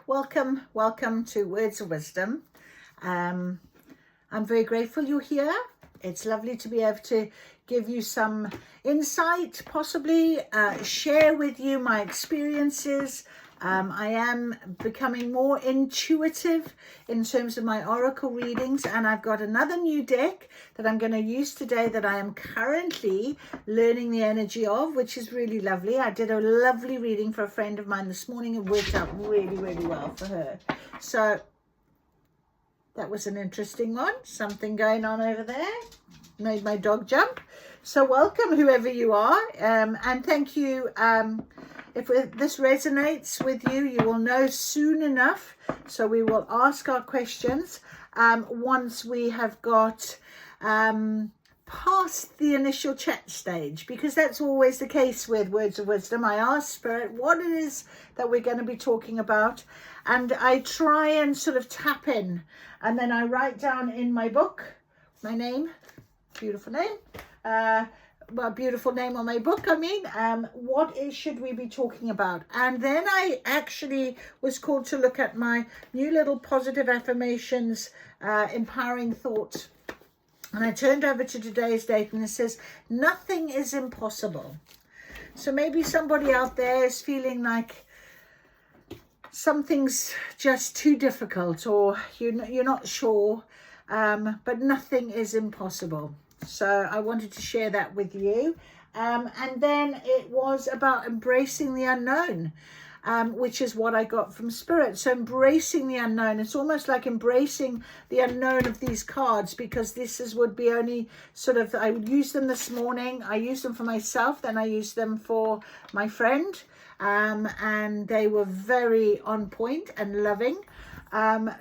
welcome to Words of Wisdom. I'm very grateful you're here. It's lovely to be able to give you some insight, possibly share with you my experiences. I am becoming more intuitive in terms of my oracle readings, and I've got another new deck that I'm going to use today that I am currently learning the energy of, which is really lovely. I did a lovely reading for a friend of mine this morning. It worked out really, really well for her. So that was an interesting one. Something going on over there. Made my dog jump. So welcome, whoever you are, and thank you. If this resonates with you, you will know soon enough. So we will ask our questions once we have got past the initial chat stage, because that's always the case with Words of Wisdom. I ask Spirit what it is that we're going to be talking about, and I try and sort of tap in, and then I write down in my book my name, beautiful name, well, beautiful name on my book, should we be talking about? And then I actually was called to look at my new little positive affirmations, empowering thoughts. And I turned over to today's date, and it says, nothing is impossible. So maybe somebody out there is feeling like something's just too difficult, or you're not sure, but nothing is impossible. So I wanted to share that with you. And then it was about embracing the unknown, which is what I got from Spirit. So embracing the unknown, it's almost like embracing the unknown of these cards, because would be only sort of, I used them this morning. I used them for myself, then I used them for my friend, and they were very on point and loving.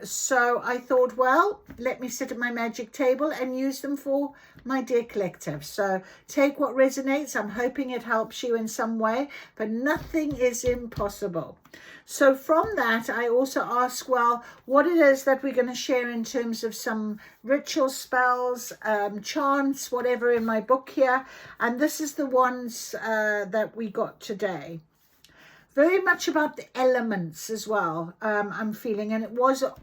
So I thought, well, let me sit at my magic table and use them for my dear collective. So take what resonates. I'm hoping it helps you in some way, but nothing is impossible. So from that, I also ask, well, what it is that we're going to share in terms of some ritual spells, chants, whatever in my book here. And this is the ones that we got today. Very much about the elements as well, I'm feeling. And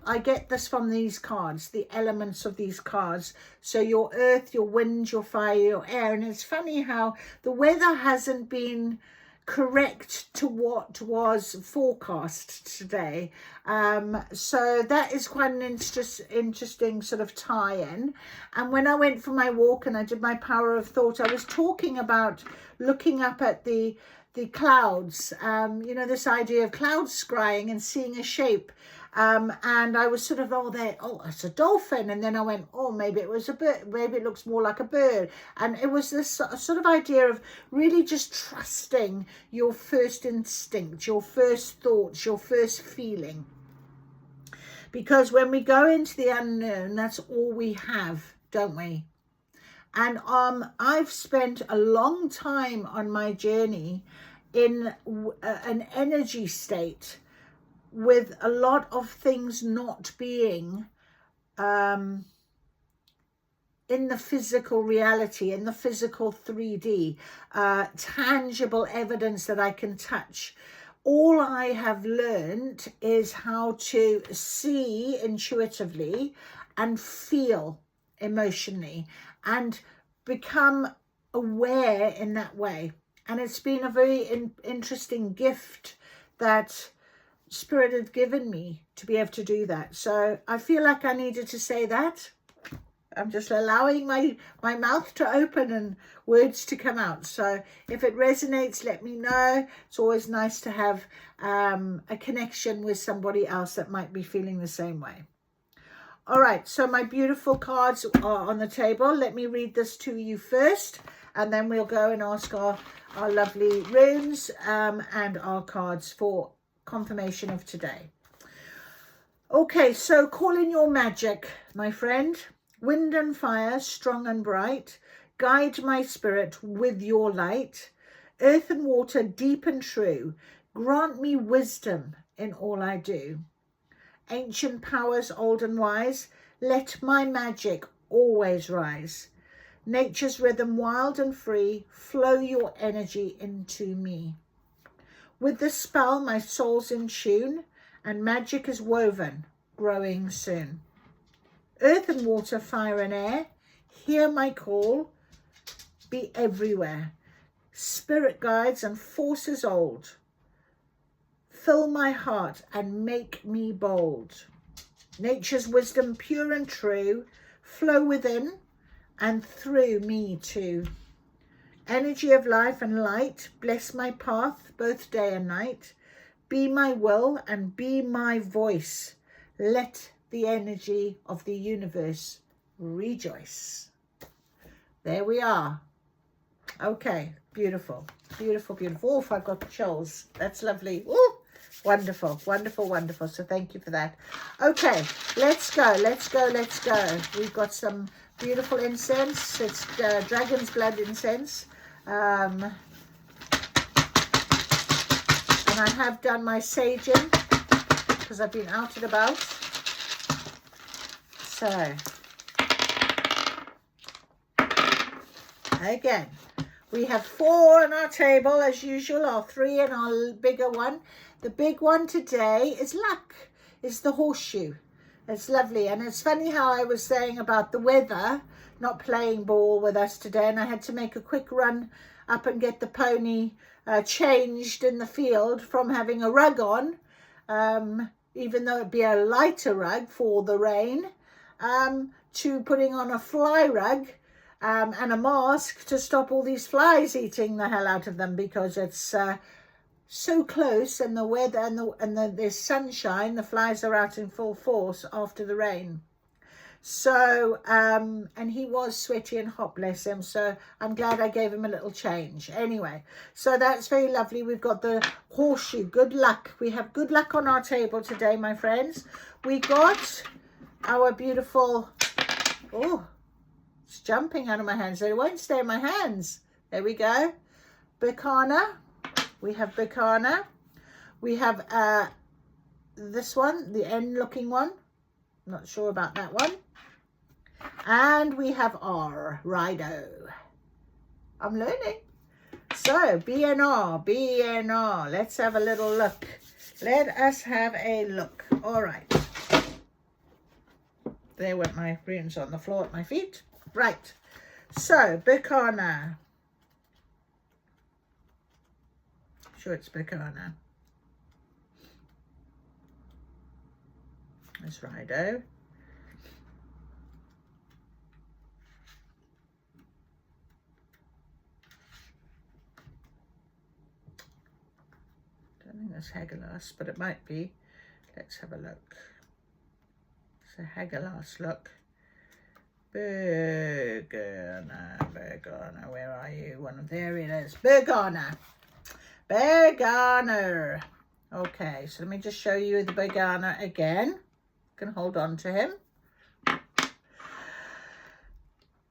I get this from these cards, the elements of these cards. So your earth, your wind, your fire, your air. And it's funny how the weather hasn't been correct to what was forecast today. So that is quite an interesting sort of tie-in. And when I went for my walk and I did my power of thought, I was talking about looking up at the clouds, this idea of clouds scrying and seeing a shape. And I was sort of, it's a dolphin. And then I went, maybe it was a bird. Maybe it looks more like a bird. And it was this sort of idea of really just trusting your first instinct, your first thoughts, your first feeling. Because when we go into the unknown, that's all we have, don't we? And I've spent a long time on my journey in an energy state with a lot of things not being in the physical reality, in the physical 3D, tangible evidence that I can touch. All I have learned is how to see intuitively and feel emotionally and become aware in that way. And it's been a very interesting gift that Spirit had given me to be able to do that. So I feel like I needed to say that. I'm just allowing my mouth to open and words to come out. So if it resonates, let me know. It's always nice to have a connection with somebody else that might be feeling the same way. All right, so my beautiful cards are on the table. Let me read this to you first, and then we'll go and ask our lovely runes and our cards for confirmation of today. Okay, so call in your magic, my friend. Wind and fire, strong and bright, guide my spirit with your light. Earth and water, deep and true, grant me wisdom in all I do. Ancient powers, old and wise, let my magic always rise. Nature's rhythm, wild and free, flow your energy into me. With this spell, my soul's in tune, and magic is woven, growing soon. Earth and water, fire and air, hear my call, be everywhere. Spirit guides and forces old, fill my heart and make me bold. Nature's wisdom pure and true, flow within and through me too. Energy of life and light, bless my path both day and night. Be my will and be my voice. Let the energy of the universe rejoice. There we are. Okay, beautiful, beautiful, beautiful. Oh, I've got chills. That's lovely. Ooh, wonderful, wonderful, wonderful. So thank you for that. Okay, let's go, let's go, let's go. We've got some beautiful incense. It's dragon's blood incense. And I have done my saging because I've been out and about. So, again, we have 4 on our table as usual, or 3 in our bigger one. The big one today is luck, is the horseshoe. It's lovely, and it's funny how I was saying about the weather not playing ball with us today, and I had to make a quick run up and get the pony changed in the field from having a rug on, even though it'd be a lighter rug for the rain, to putting on a fly rug and a mask to stop all these flies eating the hell out of them, because it's so close, and the weather and there's sunshine, the flies are out in full force after the rain. So and he was sweaty and hot, bless him, so I'm glad I gave him a little change. Anyway, so that's very lovely. We've got the horseshoe, good luck. We have good luck on our table today, my friends. We got our beautiful, oh, it's jumping out of my hands. It won't stay in my hands. There we go. Bacana. We have Bacana. We have this one, the end looking one. Not sure about that one. And we have R, Rido. I'm learning. So, BNR, BNR. Let's have a little look. Let us have a look. All right. There went my runes on the floor at my feet. Right. So, Bacana. Sure, it's Bacana. There's Rido. Don't think that's Hagelas, but it might be. Let's have a look. It's a Hagelas look. Bergana, Bergana, where are you? There it is. Bergana. Bergana. Okay, so let me just show you the Bergana again. You can hold on to him.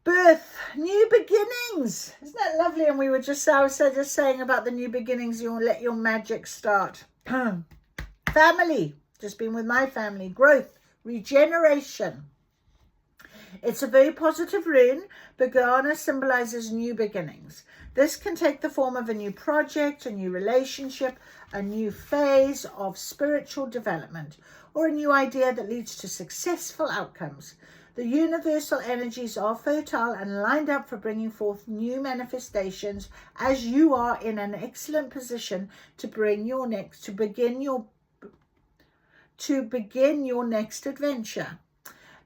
Birth, new beginnings. Isn't that lovely? And we were just, I was just saying about the new beginnings. You'll let your magic start. Family, just been with my family. Growth, regeneration. It's a very positive rune. Bergana symbolizes new beginnings. This can take the form of a new project, a new relationship, a new phase of spiritual development, or a new idea that leads to successful outcomes. The universal energies are fertile and lined up for bringing forth new manifestations, as you are in an excellent position to begin your next adventure.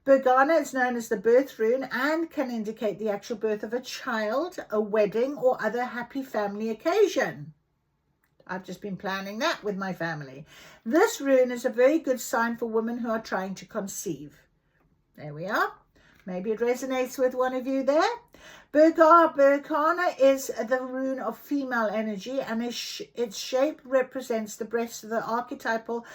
Bergana is known as the birth rune and can indicate the actual birth of a child, a wedding, or other happy family occasion. I've just been planning that with my family. This rune is a very good sign for women who are trying to conceive. There we are. Maybe it resonates with one of you there. Bergana is the rune of female energy, and its shape represents the breast of the archetypal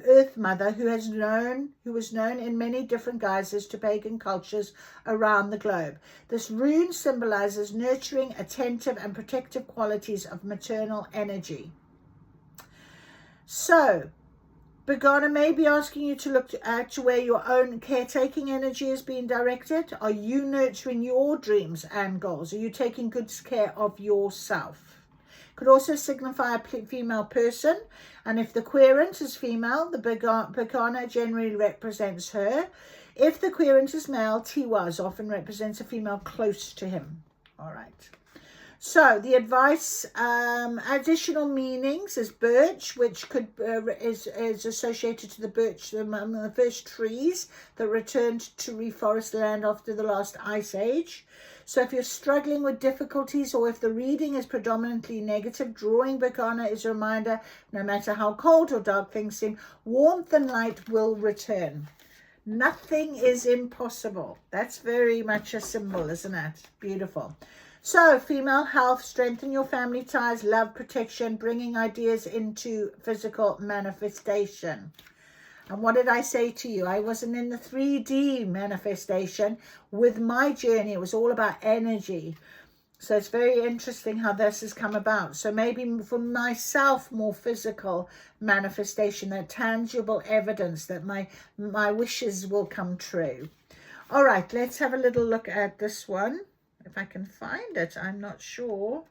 Earth Mother, who was known in many different guises to pagan cultures around the globe. This rune symbolizes nurturing, attentive, and protective qualities of maternal energy. So, Bergana may be asking you to look at where your own caretaking energy is being directed. Are you nurturing your dreams and goals? Are you taking good care of yourself? Could also signify a female person. And if the querent is female, the Berkana generally represents her. If the querent is male, Tiwaz often represents a female close to him. All right. So the advice, additional meanings is birch, which could is associated to the birch, among the first trees that returned to reforest land after the last ice age. So if you're struggling with difficulties, or if the reading is predominantly negative, drawing Berkana is a reminder, no matter how cold or dark things seem, warmth and light will return. Nothing is impossible. That's very much a symbol, isn't it? Beautiful. So, female health, strengthen your family ties, love, protection, bringing ideas into physical manifestation. And what did I say to you? I wasn't in the 3D manifestation with my journey. It was all about energy. So it's very interesting how this has come about. So maybe for myself, more physical manifestation, that tangible evidence that my wishes will come true. All right, let's have a little look at this one. If I can find it, I'm not sure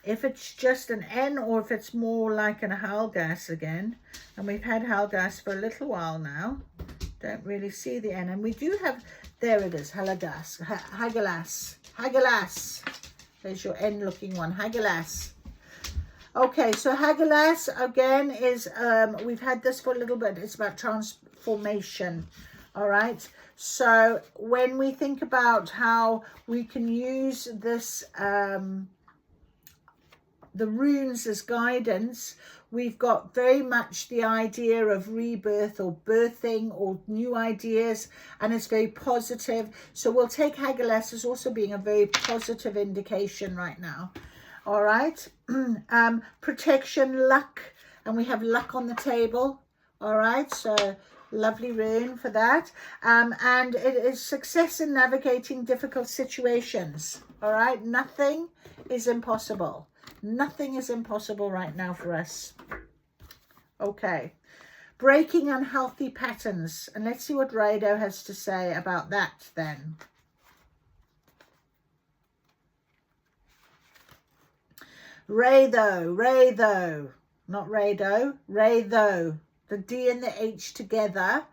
if it's just an N or if it's more like an Helgas again. And we've had Helgas for a little while now. Don't really see the N. And we do have, there it is, Helgas, Hagelas. There's your N looking one, Hagelas. Okay, so Hagelas again is, we've had this for a little bit. It's about transformation. All right. So when we think about how we can use this, the runes as guidance, we've got very much the idea of rebirth or birthing or new ideas, and it's very positive. So we'll take Hagelas as also being a very positive indication right now. All right. Protection, luck, and we have luck on the table. All right. So lovely rune for that. And it is success in navigating difficult situations. All right. Nothing is impossible. Nothing is impossible right now for us. Okay. Breaking unhealthy patterns. And let's see what Rado has to say about that then. Rado. Not Rado. The D and the H together.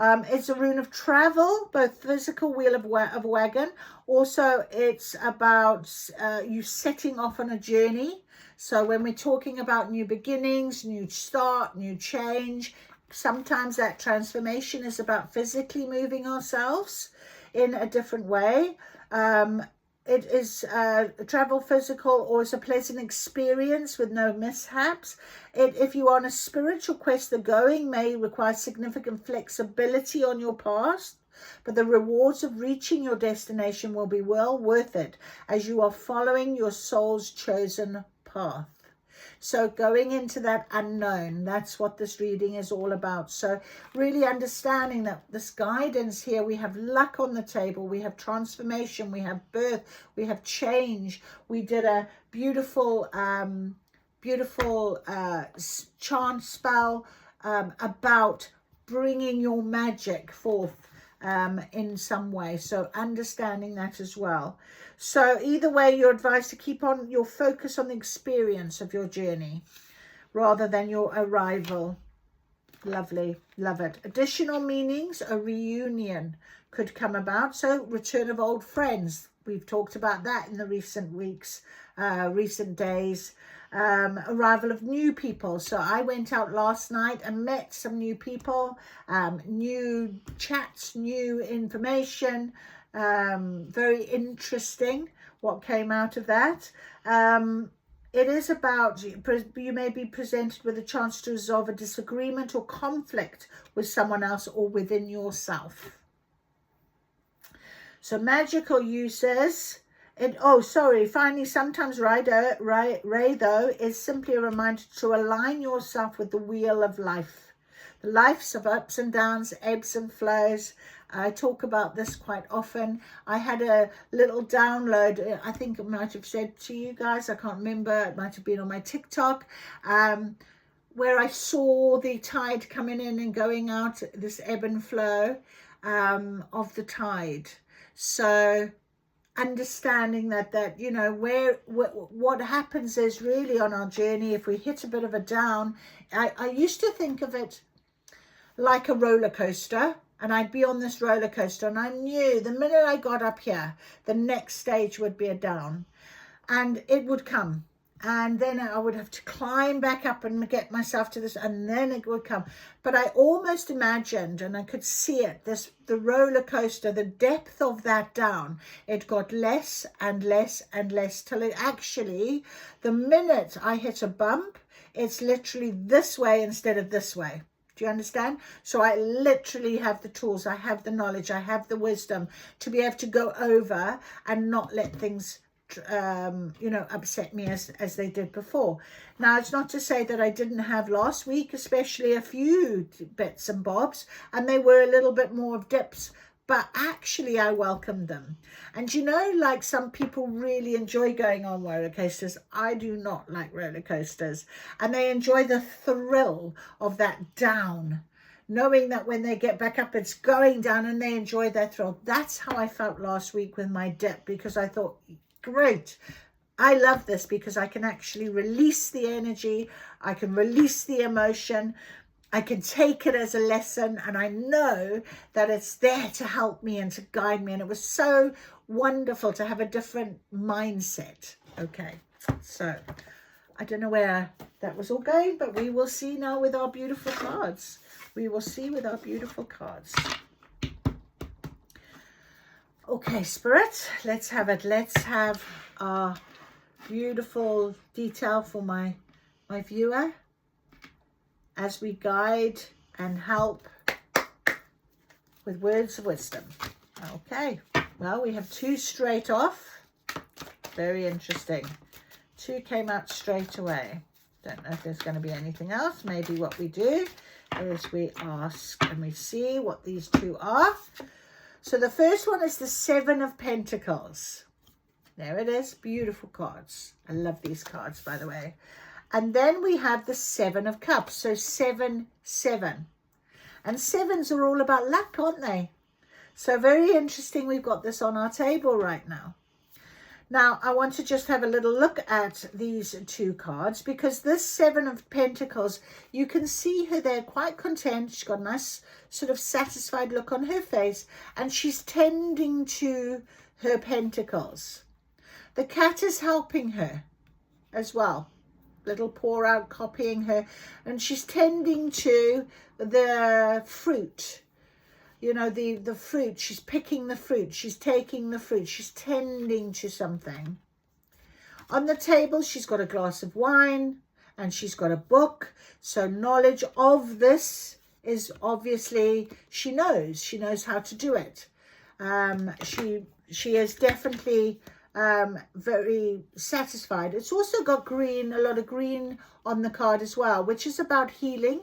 It's a rune of travel, both physical, wheel of wagon. Also, it's about you setting off on a journey. So when we're talking about new beginnings, new start, new change, sometimes that transformation is about physically moving ourselves in a different way. It is travel physical, or it's a pleasant experience with no mishaps. If you are on a spiritual quest, the going may require significant flexibility on your path, but the rewards of reaching your destination will be well worth it as you are following your soul's chosen path. So going into that unknown, that's what this reading is all about. So really understanding that this guidance here, we have luck on the table, we have transformation, we have birth, we have change. We did a beautiful, chant spell about bringing your magic forth in some way. So understanding that as well. So either way, you're advised to keep on your focus on the experience of your journey rather than your arrival. Lovely. Love it. Additional meanings, a reunion could come about. So return of old friends. We've talked about that in the recent weeks, recent days. Arrival of new people. So I went out last night and met some new people, new chats, new information. Very interesting what came out of that. It is about, you may be presented with a chance to resolve a disagreement or conflict with someone else or within yourself. So magical uses. Finally, sometimes Ray though is simply a reminder to align yourself with the wheel of life. The lives of ups and downs, ebbs and flows. I talk about this quite often. I had a little download, I think it might have said to you guys, I can't remember, it might have been on my TikTok, where I saw the tide coming in and going out, this ebb and flow of the tide. So understanding that you know, what happens is really on our journey, if we hit a bit of a down, I used to think of it like a roller coaster, and I'd be on this roller coaster, and I knew the minute I got up here, the next stage would be a down, and it would come. And then I would have to climb back up and get myself to this, and then it would come. But I almost imagined, and I could see it, the roller coaster, the depth of that down, it got less and less and less, till it actually, the minute I hit a bump, it's literally this way instead of this way. Do you understand? So I literally have the tools, I have the knowledge, I have the wisdom to be able to go over and not let things you know, upset me as they did before. Now, it's not to say that I didn't have last week, especially a few bits and bobs, and they were a little bit more of dips, but actually I welcomed them. And you know, like some people really enjoy going on roller coasters. I do not like roller coasters, and they enjoy the thrill of that down, knowing that when they get back up, it's going down, and they enjoy that thrill. That's how I felt last week with my dip, because I thought, great, I love this, because I can actually release the energy, I can release the emotion, I can take it as a lesson, and I know that it's there to help me and to guide me. And it was so wonderful to have a different mindset. Okay, so I don't know where that was all going, but we will see now with our beautiful cards. We will see with our beautiful cards. Okay, Spirit, let's have it. Let's have our beautiful detail for my viewer as we guide and help with words of wisdom. Okay, well, we have 2 straight off. Very interesting. 2 came out straight away. Don't know if there's going to be anything else. Maybe what we do is we ask and we see what these 2 are. So the first one is the 7 of Pentacles. There it is. Beautiful cards. I love these cards, by the way. And then we have the 7 of Cups. So 7, 7. And 7s are all about luck, aren't they? So very interesting. We've got this on our table right now. Now, I want to just have a little look at these 2 cards, because this 7 of Pentacles, you can see her there quite content. She's got a nice sort of satisfied look on her face, and she's tending to her pentacles. The cat is helping her as well. Little pour out, copying her, and she's tending to the fruit. You know, the fruit, she's picking the fruit, she's taking the fruit, she's tending to something. On the table, she's got a glass of wine and she's got a book. So knowledge of this is obviously, she knows how to do it. She is definitely very satisfied. It's also got green, a lot of green on the card as well, which is about healing,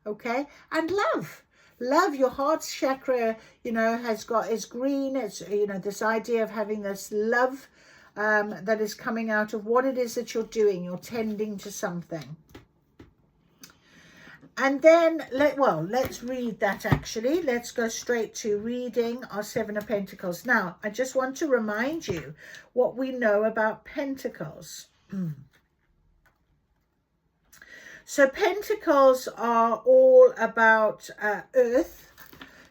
okay, and love. Love, your heart chakra, you know, is green. It's, you know, this idea of having this love that is coming out of what it is that you're doing. You're tending to something. And then, let's read that actually. Let's go straight to reading our 7 of Pentacles. Now, I just want to remind you what we know about Pentacles. So Pentacles are all about earth.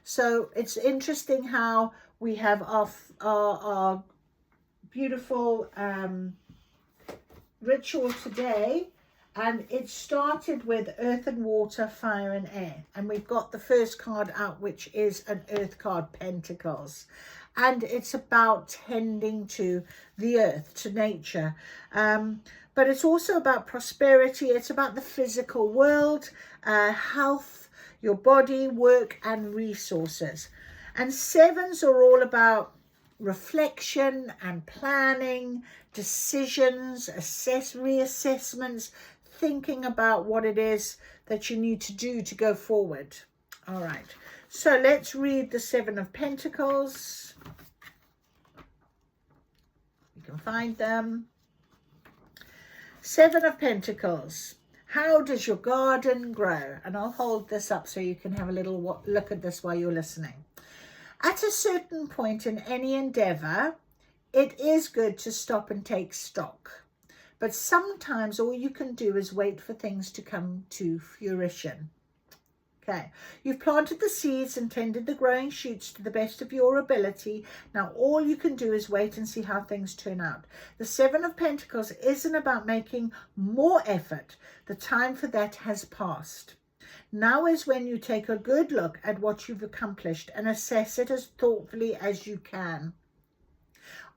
So it's interesting how we have our beautiful ritual today. And it started with earth and water, fire and air. And we've got the first card out, which is an earth card, Pentacles. And it's about tending to the earth, to nature. But it's also about prosperity. It's about the physical world, health, your body, work and resources. And 7s are all about reflection and planning, decisions, reassessments, thinking about what it is that you need to do to go forward. All right. So let's read the 7 of Pentacles. You can find them. 7 of Pentacles. How does your garden grow? And I'll hold this up so you can have a little look at this while you're listening. At a certain point in any endeavor, it is good to stop and take stock. But sometimes all you can do is wait for things to come to fruition. Okay, you've planted the seeds and tended the growing shoots to the best of your ability. Now all you can do is wait and see how things turn out. The Seven of Pentacles isn't about making more effort. The time for that has passed. Now is when you take a good look at what you've accomplished and assess it as thoughtfully as you can.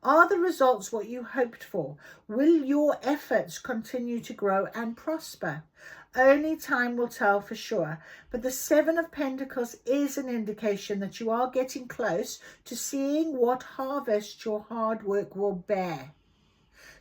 Are the results what you hoped for? Will your efforts continue to grow and prosper? Only time will tell for sure. But the Seven of Pentacles is an indication that you are getting close to seeing what harvest your hard work will bear.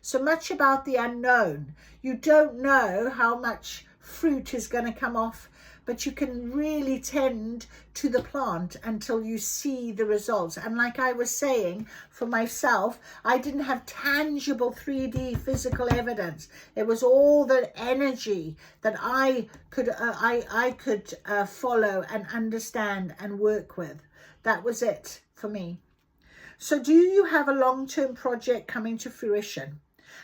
So much about the unknown. You don't know how much fruit is going to come off, but you can really tend to the plant until you see the results. And like I was saying, for myself, I didn't have tangible 3D physical evidence. It was all the energy that I could follow and understand and work with. That was it for me. So do you have a long-term project coming to fruition?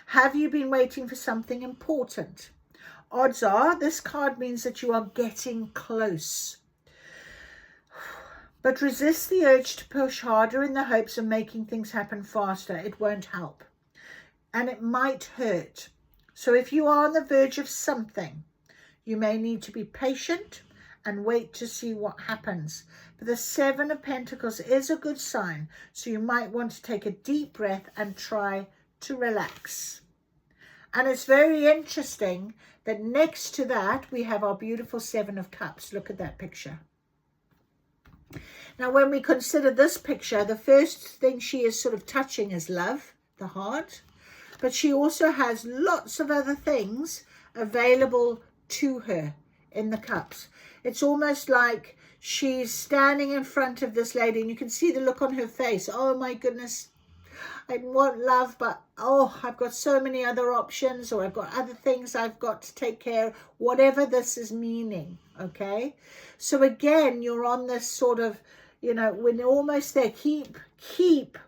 Have you been waiting for something important? Odds are this card means that you are getting close. But resist the urge to push harder in the hopes of making things happen faster. It won't help. And it might hurt. So if you are on the verge of something, you may need to be patient and wait to see what happens. But the Seven of Pentacles is a good sign. So you might want to take a deep breath and try to relax. And it's very interesting that next to that, we have our beautiful Seven of Cups. Look at that picture. Now, when we consider this picture, the first thing she is sort of touching is love, the heart. But she also has lots of other things available to her in the cups. It's almost like she's standing in front of this lady, and you can see the look on her face. Oh, my goodness. I want love, but oh, I've got so many other options, or I've got other things I've got to take care of, whatever this is meaning, okay? So again, you're on this sort of, you know, when you're almost there, keep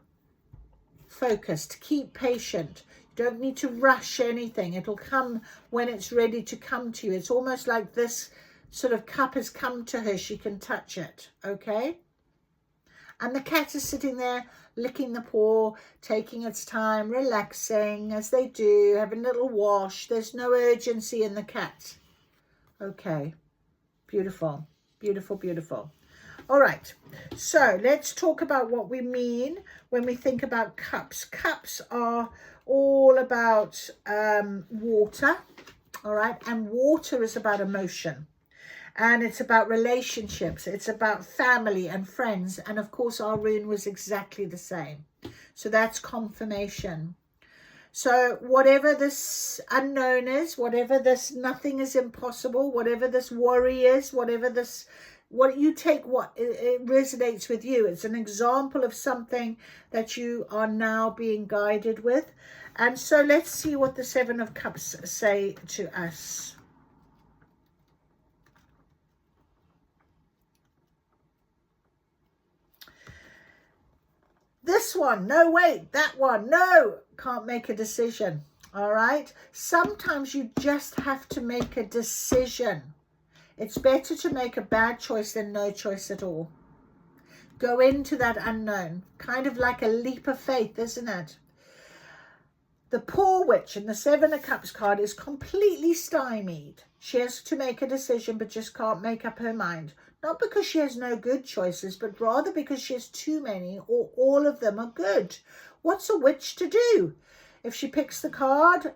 focused, keep patient. You don't need to rush anything. It'll come when it's ready to come to you. It's almost like this sort of cup has come to her. She can touch it, okay? And the cat is sitting there licking the paw, taking its time, relaxing as they do, having a little wash. There's no urgency in the cat. Okay, beautiful, beautiful, beautiful. All right, so let's talk about what we mean when we think about cups. Cups are all about water, all right? And water is about emotion. And it's about relationships. It's about family and friends. And of course, our rune was exactly the same. So that's confirmation. So whatever this unknown is, whatever this nothing is impossible, whatever this worry is, whatever this, what you take, what it resonates with you. It's an example of something that you are now being guided with. And so let's see what the Seven of Cups say to us. This one, no, wait, that one, no, can't make a decision, all right? Sometimes you just have to make a decision. It's better to make a bad choice than no choice at all. Go into that unknown, kind of like a leap of faith, isn't it? The poor witch in the Seven of Cups card is completely stymied. She has to make a decision, but just can't make up her mind. Not because she has no good choices, but rather because she has too many, or all of them are good. What's a witch to do? If she picks the card,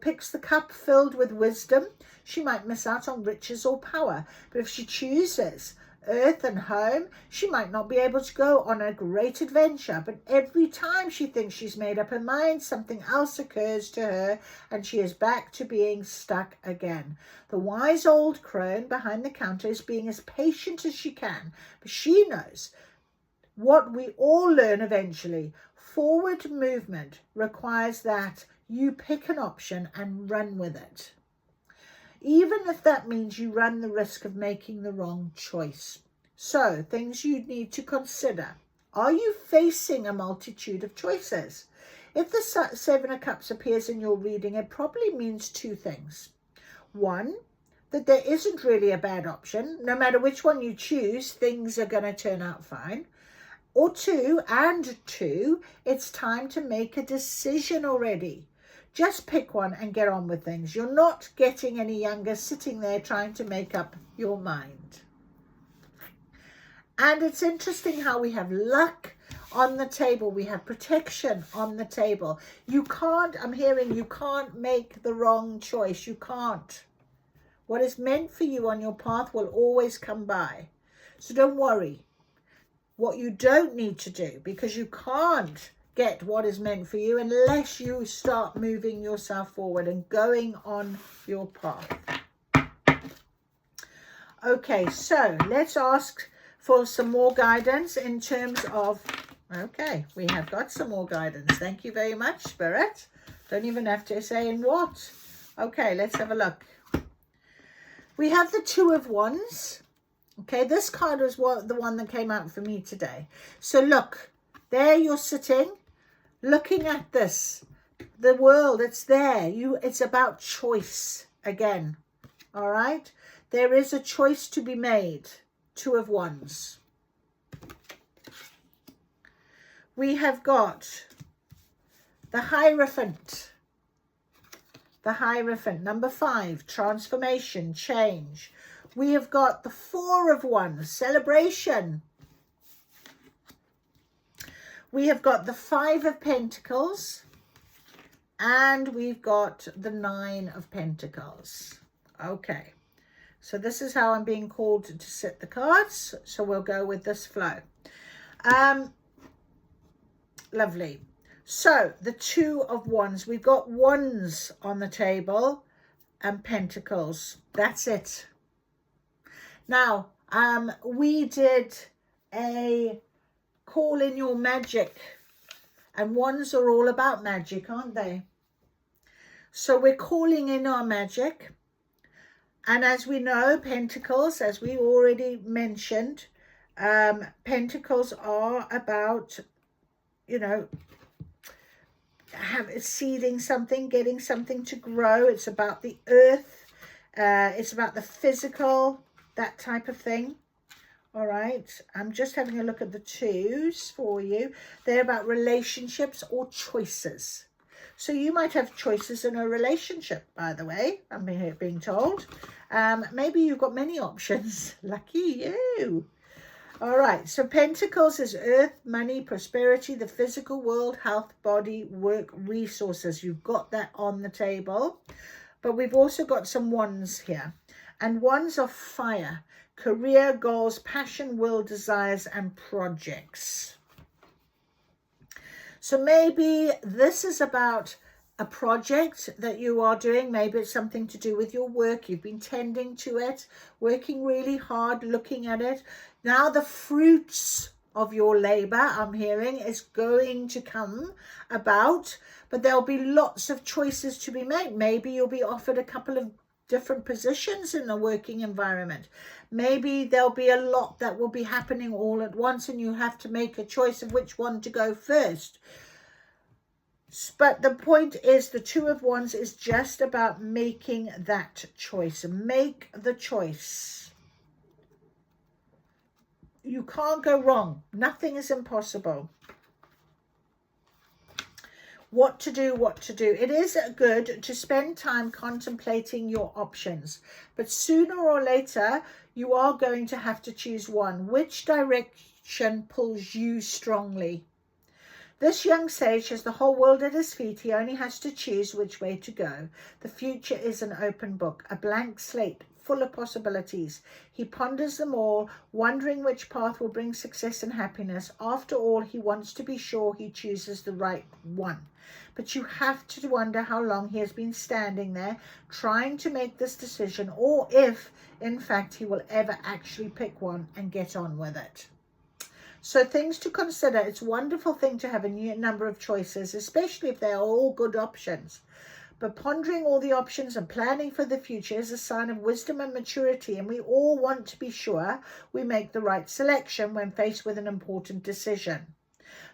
picks the cup filled with wisdom, she might miss out on riches or power. But if she chooses earth and home, she might not be able to go on a great adventure. But every time she thinks she's made up her mind, something else occurs to her and she is back to being stuck again. The wise old crone behind the counter is being as patient as she can, but she knows what we all learn eventually. Forward movement requires that you pick an option and run with it, even if that means you run the risk of making the wrong choice. So things you need to consider Are you facing a multitude of choices? If the Seven of Cups appears in your reading, it probably means two things. One, that there isn't really a bad option. No matter which one you choose, things are going to turn out fine. Or two, it's time to make a decision already. Just pick one and get on with things. You're not getting any younger sitting there trying to make up your mind. And it's interesting how we have luck on the table. We have protection on the table. I'm hearing you can't make the wrong choice. You can't. What is meant for you on your path will always come by. So don't worry. What you don't need to do, because you can't get what is meant for you unless you start moving yourself forward and going on your path. Okay, so let's ask for some more guidance in terms of, okay, we have got some more guidance. Thank you very much, Spirit. Don't even have to say in what. Okay, let's have a look. We have the Two of Wands. Okay, this card was the one that came out for me today. So look, there you're sitting, looking at this. The world, it's there. It's about choice again. All right? There is a choice to be made. Two of Wands. We have got the Hierophant. The Hierophant, number 5, transformation, change. We have got the Four of Wands, celebration. We have got the Five of Pentacles. And we've got the Nine of Pentacles. Okay. So this is how I'm being called to sit the cards. So we'll go with this flow. Lovely. So the Two of Wands. We've got Wands on the table and Pentacles. That's it. Now, we did a call in your magic, and Wands are all about magic, aren't they? So we're calling in our magic, and as we know, Pentacles, as we already mentioned, Pentacles are about, you know, seeding something, getting something to grow. It's about the earth. It's about the physical, that type of thing. All right, I'm just having a look at the twos for you. They're about relationships or choices. So you might have choices in a relationship, by the way, I'm being told. Maybe you've got many options. Lucky you. All right, so Pentacles is earth, money, prosperity, the physical world, health, body, work, resources. You've got that on the table. But we've also got some Wands here. And Wands are fire, career, goals, passion, will, desires, and projects. So maybe this is about a project that you are doing. Maybe it's something to do with your work. You've been tending to it, working really hard, looking at it. Now the fruits of your labor, I'm hearing, is going to come about, but there'll be lots of choices to be made. Maybe you'll be offered a couple of different positions in the working environment. Maybe there'll be a lot that will be happening all at once, and you have to make a choice of which one to go first. But the point is, the Two of Wands is just about making that choice. Make the choice. You can't go wrong. Nothing is impossible. What to do, what to do. It is good to spend time contemplating your options, but sooner or later you are going to have to choose one. Which direction pulls you strongly? This young sage has the whole world at his feet. He only has to choose which way to go. The future is an open book, a blank slate full of possibilities. He ponders them all, wondering which path will bring success and happiness. After all, he wants to be sure he chooses the right one. But you have to wonder how long he has been standing there trying to make this decision, or if, in fact, he will ever actually pick one and get on with it. So things to consider. It's a wonderful thing to have a new number of choices, especially if they are all good options. But pondering all the options and planning for the future is a sign of wisdom and maturity, and we all want to be sure we make the right selection when faced with an important decision.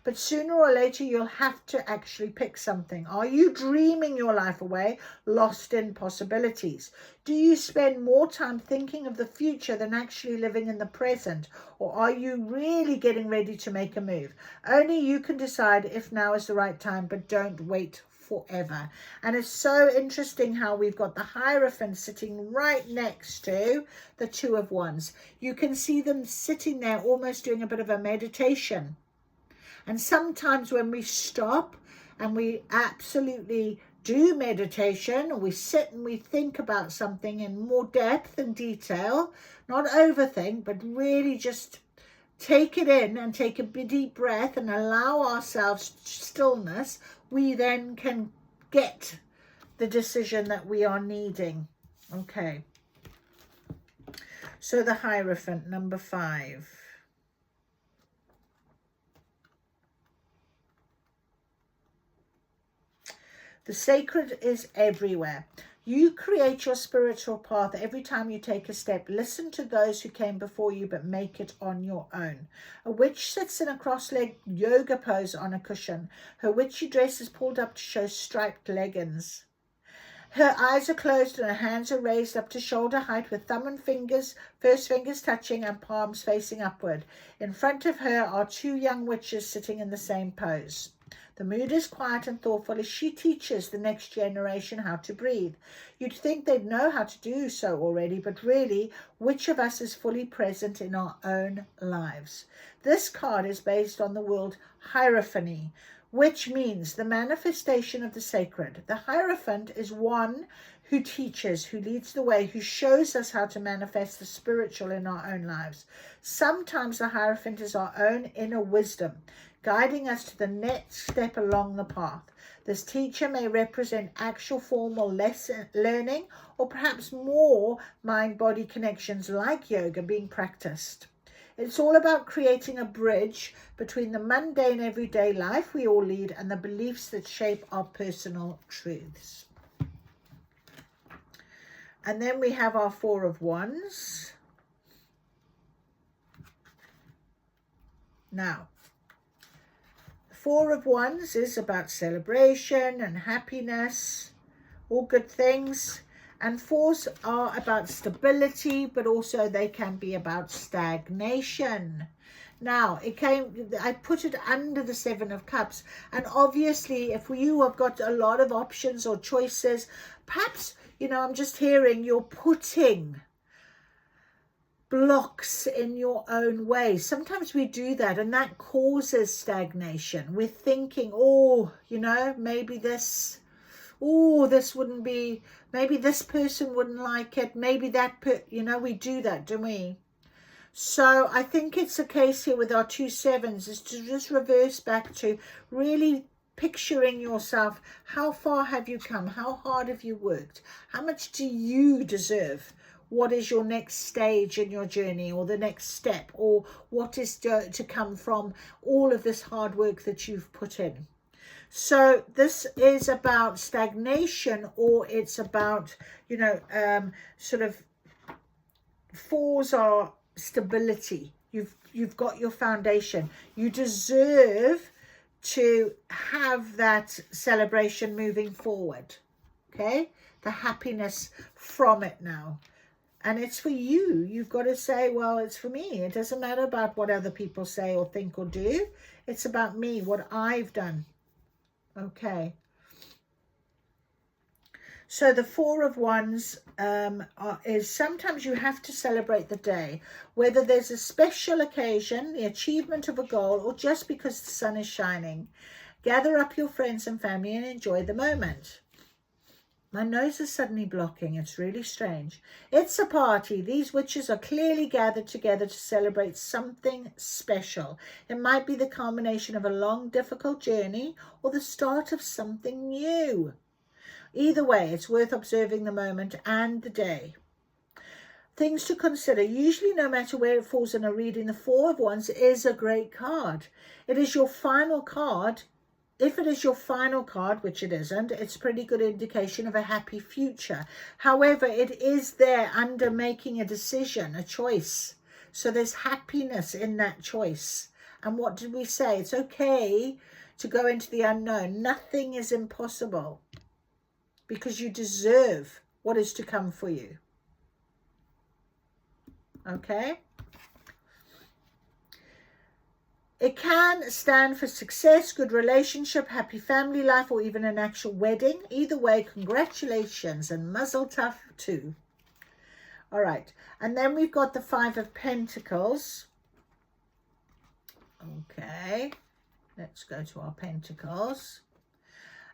But sooner or later, you'll have to actually pick something. Are you dreaming your life away, lost in possibilities? Do you spend more time thinking of the future than actually living in the present? Or are you really getting ready to make a move? Only you can decide if now is the right time, but don't wait forever. And it's so interesting how we've got the Hierophant sitting right next to the Two of Wands. You can see them sitting there almost doing a bit of a meditation. And sometimes when we stop and we absolutely do meditation, or we sit and we think about something in more depth and detail, not overthink, but really just take it in and take a deep breath and allow ourselves stillness, we then can get the decision that we are needing. Okay. So the Hierophant, number 5. The sacred is everywhere. You create your spiritual path every time you take a step. Listen to those who came before you, but make it on your own. A witch sits in a cross-legged yoga pose on a cushion. Her witchy dress is pulled up to show striped leggings. Her eyes are closed and her hands are raised up to shoulder height with thumb and first fingers touching and palms facing upward. In front of her are 2 young witches sitting in the same pose. The mood is quiet and thoughtful as she teaches the next generation how to breathe. You'd think they'd know how to do so already, but really, which of us is fully present in our own lives? This card is based on the word hierophany, which means the manifestation of the sacred. The Hierophant is one who teaches, who leads the way, who shows us how to manifest the spiritual in our own lives. Sometimes the Hierophant is our own inner wisdom, guiding us to the next step along the path. This teacher may represent actual formal lesson learning, or perhaps more mind-body connections like yoga being practiced. It's all about creating a bridge between the mundane everyday life we all lead and the beliefs that shape our personal truths. And then we have our 4 of Wands. Now, 4 of Wands is about celebration and happiness, all good things. And 4s are about stability, but also they can be about stagnation. Now, I put it under the 7 of Cups. And obviously, if you have got a lot of options or choices, perhaps, I'm just hearing you're putting blocks in your own way. Sometimes we do that, and that causes stagnation. We're thinking, maybe this wouldn't be, maybe this person wouldn't like it, maybe that we do that, don't we? So I think it's a case here with our 2 sevens is to just reverse back to really picturing yourself. How far have you come? How hard have you worked? How much do you deserve? What is your next stage in your journey, or the next step, or what is to come from all of this hard work that you've put in? So this is about stagnation, or it's about, sort of 4s are stability. You've got your foundation. You deserve to have that celebration moving forward. Okay? The happiness from it now. And it's for you. You've got to say, well, it's for me. It doesn't matter about what other people say or think or do. It's about me, what I've done. Okay. So the 4 of Wands is sometimes you have to celebrate the day, whether there's a special occasion, the achievement of a goal, or just because the sun is shining. Gather up your friends and family and enjoy the moment. My nose is suddenly blocking. It's really strange. It's a party. These witches are clearly gathered together to celebrate something special. It might be the culmination of a long, difficult journey or the start of something new. Either way, it's worth observing the moment and the day. Things to consider. Usually, no matter where it falls in a reading, the 4 of Wands is a great card. It is your final card if it is your final card, which it isn't, it's a pretty good indication of a happy future. However, it is there under making a decision, a choice. So there's happiness in that choice. And what did we say? It's okay to go into the unknown. Nothing is impossible because you deserve what is to come for you. Okay? It can stand for success, good relationship, happy family life, or even an actual wedding. Either way, congratulations and mazel tov too. All right, and then we've got the 5 of Pentacles. Okay, let's go to our Pentacles.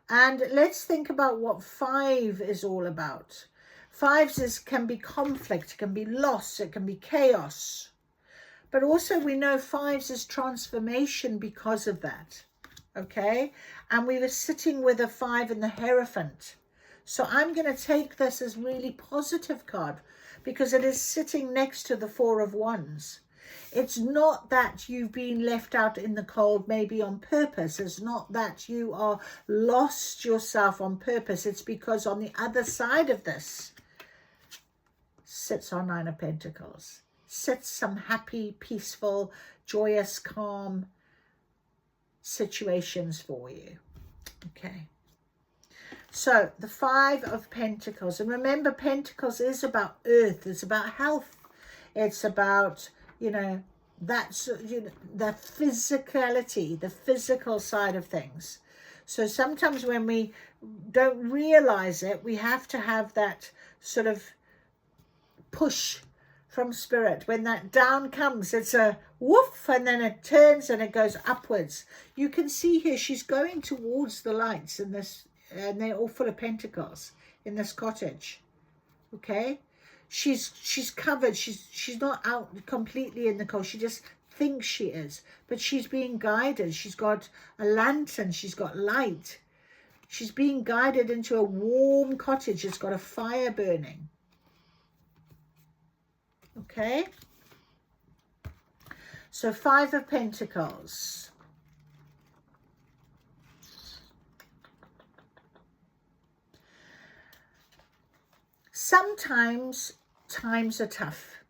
And let's think about what 5 is all about. 5s can be conflict, it can be loss, it can be chaos. But also we know 5s is transformation because of that. Okay, and we were sitting with a 5 in the Hierophant. So I'm going to take this as really positive card, because it is sitting next to the 4 of Wands. It's not that you've been left out in the cold, maybe on purpose. It's not that you are lost yourself on purpose. It's because on the other side of this sits our 9 of Pentacles. Sits some happy, peaceful, joyous, calm situations for you. Okay. So the 5 of Pentacles, and remember, Pentacles is about earth, it's about health, it's about, you know, that's, you know, the physicality, the physical side of things. So sometimes when we don't realize it, we have to have that sort of push from spirit. When that down comes, it's a woof, and then it turns and it goes upwards. You can see here she's going towards the lights in this, and they're all full of pentacles in this cottage. Okay, she's covered, she's not out completely in the cold, she just thinks she is, but she's being guided. She's got a lantern, she's got light, she's being guided into a warm cottage. It's got a fire burning. Okay, so 5 of Pentacles. Sometimes times are tough.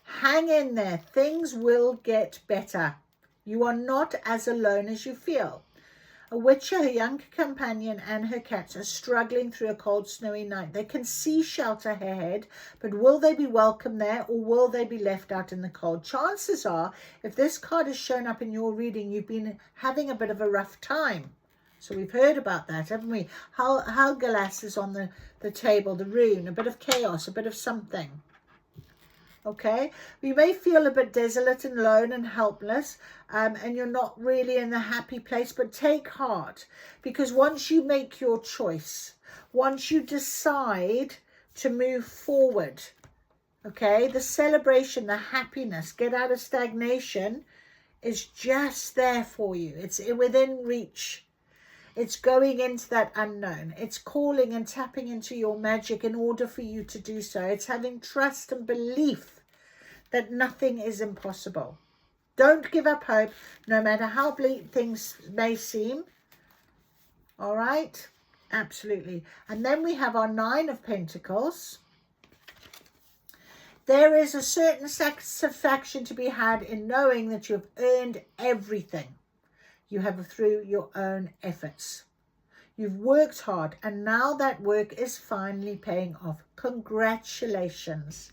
Hang in there. Things will get better. You are not as alone as you feel. A witcher, her young companion, and her cats are struggling through a cold, snowy night. They can see shelter ahead, but will they be welcome there, or will they be left out in the cold? Chances are, if this card has shown up in your reading, you've been having a bit of a rough time. So we've heard about that, haven't we? Helgelas is on the table, the rune, a bit of chaos, a bit of something. Okay, you may feel a bit desolate and alone and helpless, and you're not really in the happy place, but take heart, because once you make your choice, once you decide to move forward, okay, the celebration, the happiness, get out of stagnation is just there for you. It's within reach. It's going into that unknown. It's calling and tapping into your magic in order for you to do so. It's having trust and belief that nothing is impossible. Don't give up hope, no matter how bleak things may seem. All right? Absolutely. And then we have our 9 of Pentacles. There is a certain satisfaction to be had in knowing that you have earned everything you have through your own efforts. You've worked hard, and now that work is finally paying off. Congratulations.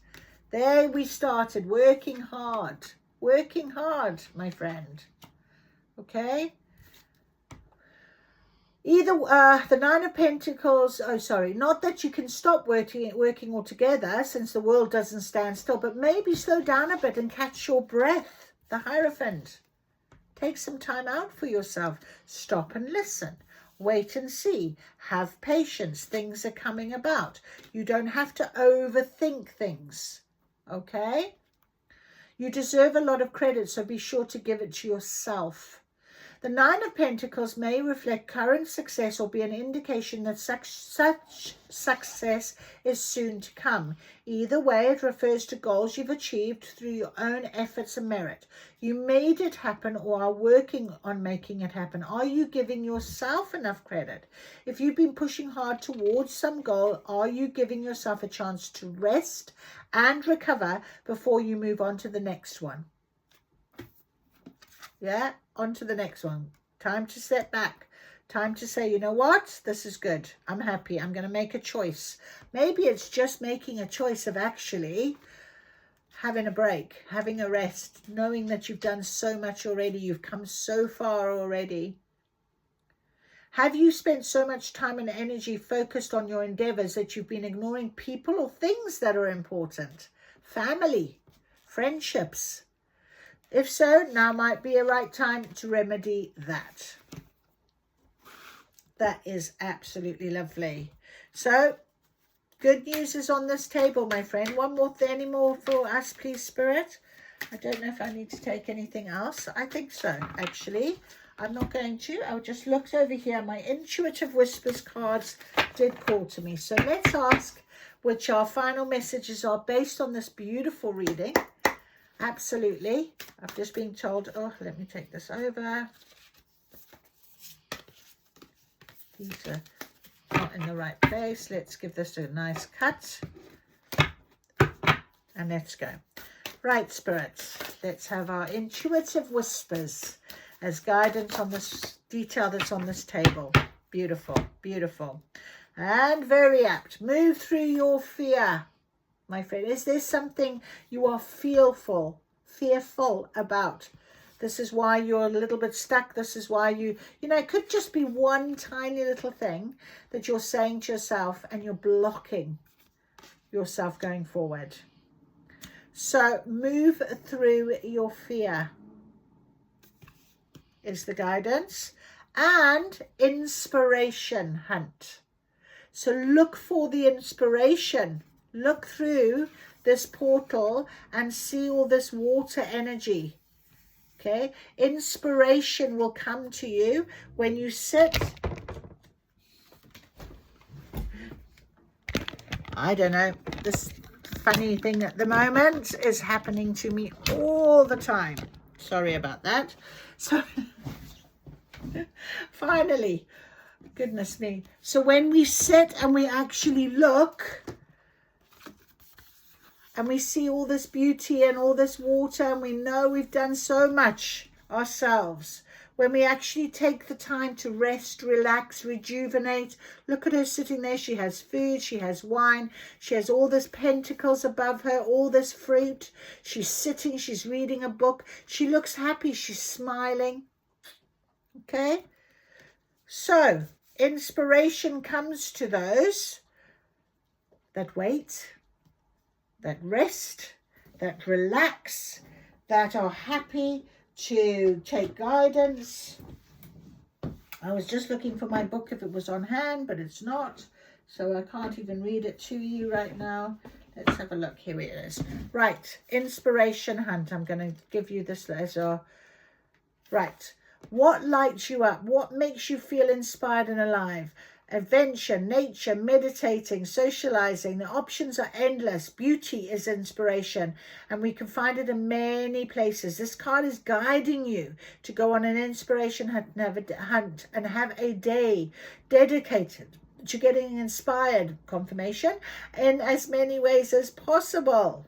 There we started, working hard, my friend. Okay. Either the 9 of Pentacles, not that you can stop working altogether, since the world doesn't stand still, but maybe slow down a bit and catch your breath. The Hierophant. Take some time out for yourself. Stop and listen. Wait and see. Have patience. Things are coming about. You don't have to overthink things. Okay? You deserve a lot of credit, so be sure to give it to yourself. The Nine of Pentacles may reflect current success or be an indication that such success is soon to come. Either way, it refers to goals you've achieved through your own efforts and merit. You made it happen or are working on making it happen. Are you giving yourself enough credit? If you've been pushing hard towards some goal, are you giving yourself a chance to rest and recover before you move on to the next one? Yeah, on to the next one. Time to step back. Time to say, you know what? This is good. I'm happy. I'm going to make a choice. Maybe it's just making a choice of actually having a break, having a rest, knowing that you've done so much already. You've come so far already. Have you spent so much time and energy focused on your endeavors that you've been ignoring people or things that are important? Family, friendships. If so, now might be a right time to remedy that. That is absolutely lovely. So, good news is on this table, my friend. One more, any more for us, please, Spirit? I don't know if I need to take anything else. I think so, actually. I'm not going to. I just looked over here. My Intuitive Whispers cards did call to me. So let's ask which our final messages are based on this beautiful reading. Absolutely. I've just been told, oh, let me take this over. These are not in the right place. Let's give this a nice cut. And let's go. Right, spirits. Let's have our Intuitive Whispers as guidance on this detail that's on this table. Beautiful, beautiful. And very apt. Move through your fear. My friend, is there something you are fearful about? This is why you're a little bit stuck. This is why you know, it could just be one tiny little thing that you're saying to yourself and you're blocking yourself going forward. So move through your fear is the guidance. And inspiration hunt. So look for the inspiration. Look through this portal and see all this water energy. Okay, inspiration will come to you when you sit. I don't know, this funny thing at the moment is happening to me all the time. Sorry about that. So finally, goodness me. So when we sit and we actually look, and we see all this beauty and all this water, and we know we've done so much ourselves. When we actually take the time to rest, relax, rejuvenate. Look at her sitting there. She has food, she has wine, she has all this pentacles above her, all this fruit. She's sitting, she's reading a book. She looks happy, she's smiling. Okay? So, inspiration comes to those that wait, that rest, that relax, that are happy to take guidance. I was just looking for my book if it was on hand, but it's not. So I can't even read it to you right now. Let's have a look. Here it is. Right. Inspiration hunt. I'm going to give you this as a... Right. What lights you up? What makes you feel inspired and alive? Adventure, nature, meditating, socializing. The options are endless. Beauty is inspiration, and we can find it in many places. This card is guiding you to go on an inspiration hunt and have a day dedicated to getting inspired, confirmation, in as many ways as possible.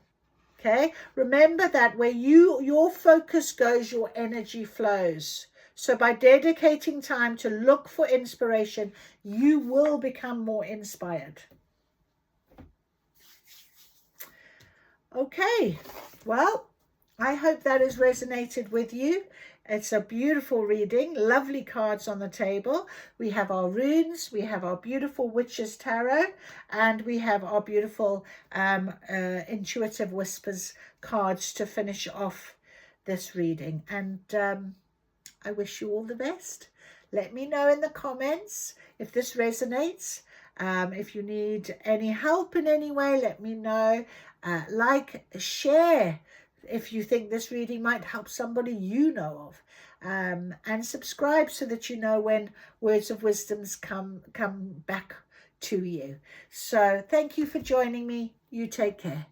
Okay, remember that where your focus goes, your energy flows. So by dedicating time to look for inspiration, you will become more inspired. Okay, well, I hope that has resonated with you. It's a beautiful reading, lovely cards on the table. We have our runes, we have our beautiful Witch's Tarot, and we have our beautiful Intuitive Whispers cards to finish off this reading. And I wish you all the best. Let me know in the comments if this resonates. If you need any help in any way, let me know. Like, share if you think this reading might help somebody you know of. and subscribe so that you know when Words of Wisdoms come back to you. So thank you for joining me. You take care.